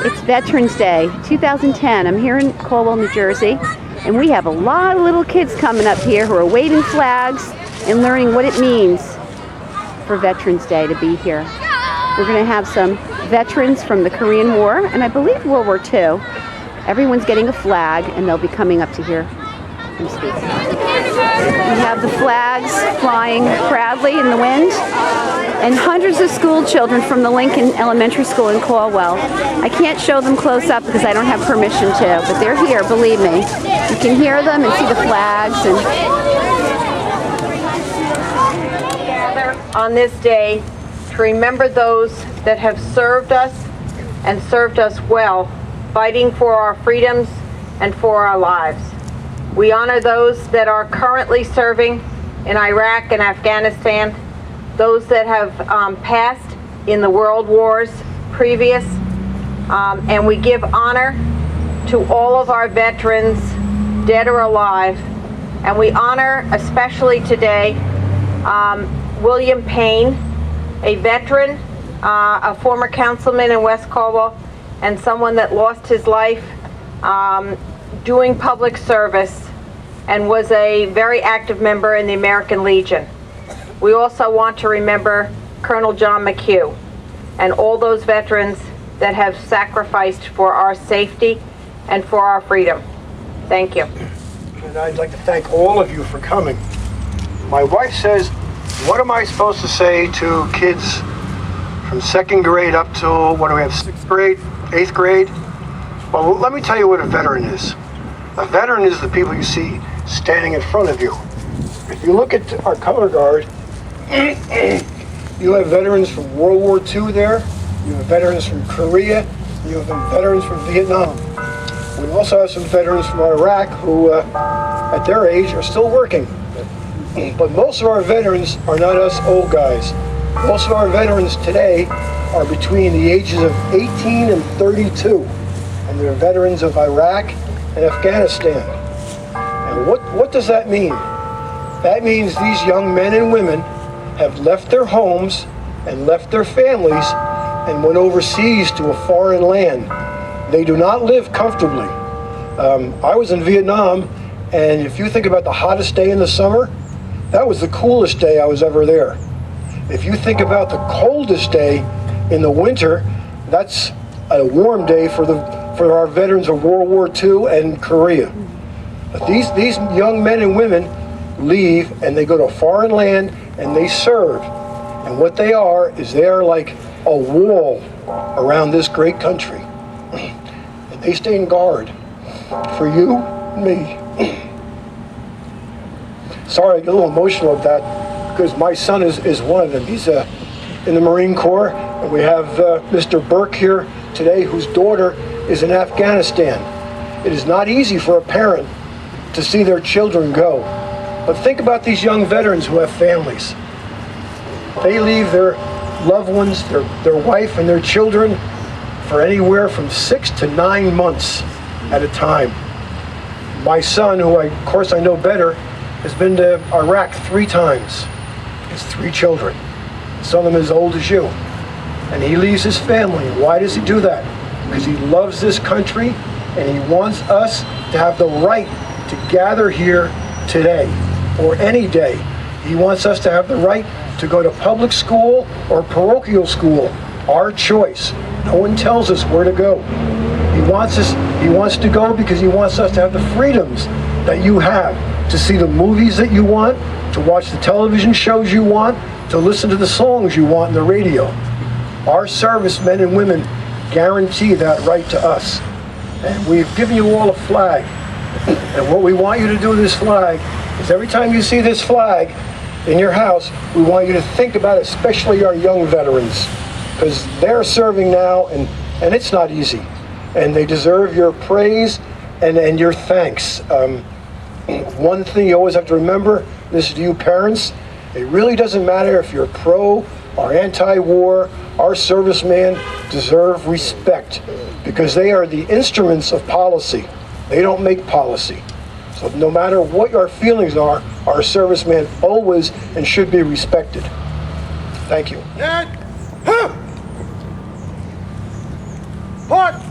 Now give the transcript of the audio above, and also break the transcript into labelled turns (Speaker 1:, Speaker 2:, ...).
Speaker 1: It's Veterans Day 2010. I'm here in Caldwell, New Jersey, and we have a lot of little kids coming up here who are waving flags and learning what it means for Veterans Day to be here. We're going to have some veterans from the Korean War and I believe World War II. Everyone's getting a flag and they'll be coming up to hear them speak. We have the flags flying proudly in the wind, and hundreds of school children from the Lincoln Elementary School in Caldwell. I can't show them close up because I don't have permission to, but they're here, believe me. You can hear them and see the flags.
Speaker 2: On this day, to remember those that have served us and served us well, fighting for our freedoms and for our lives. We honor those that are currently serving in Iraq and Afghanistan, those that have passed in the world wars previous, and we give honor to all of our veterans, dead or alive, and we honor especially today William Payne, a veteran, a former councilman in West Caldwell, and someone that lost his life doing public service and was a very active member in the American Legion. We also want to remember Colonel John McHugh and all those veterans that have sacrificed for our safety and for our freedom. Thank you.
Speaker 3: And I'd like to thank all of you for coming. My wife says, what am I supposed to say to kids from second grade up till, what do we have, sixth grade, eighth grade? Well, let me tell you what a veteran is. A veteran is the people you see standing in front of you. If you look at our color guard, you have veterans from World War II there, you have veterans from Korea, you have veterans from Vietnam. We also have some veterans from Iraq who, at their age, are still working. But most of our veterans are not us old guys. Most of our veterans today are between the ages of 18 and 32. And they're veterans of Iraq and Afghanistan. And what does that mean? That means these young men and women have left their homes and left their families and went overseas to a foreign land. They do not live comfortably. I was in Vietnam, and if you think about the hottest day in the summer, that was the coolest day I was ever there. If you think about the coldest day in the winter, that's a warm day for our veterans of World War II and Korea. But these young men and women leave and they go to a foreign land and they serve. And what they are is they are like a wall around this great country. And they stand guard for you and me. Sorry, I get a little emotional at that because my son is one of them. He's in the Marine Corps, and we have Mr. Burke here today, whose daughter is in Afghanistan. It is not easy for a parent to see their children go. But think about these young veterans who have families. They leave their loved ones, their wife and their children for anywhere from 6 to 9 months at a time. My son, who of course I know better, has been to Iraq 3 times. He has 3 children. Some of them as old as you. And he leaves his family. Why does he do that? Because he loves this country and he wants us to have the right to gather here today or any day. He wants us to have the right to go to public school or parochial school, our choice. No one tells us where to go. He wants to go because he wants us to have the freedoms that you have, to see the movies that you want, to watch the television shows you want, to listen to the songs you want on the radio. Our servicemen and women guarantee that right to us. And we've given you all a flag. And what we want you to do with this flag is every time you see this flag in your house, we want you to think about especially our young veterans, because they're serving now and it's not easy. And they deserve your praise and your thanks. One thing you always have to remember, this is to you parents, it really doesn't matter if you're pro or anti-war, our servicemen deserve respect because they are the instruments of policy. They don't make policy. So no matter what our feelings are, our servicemen always and should be respected. Thank you.
Speaker 4: Part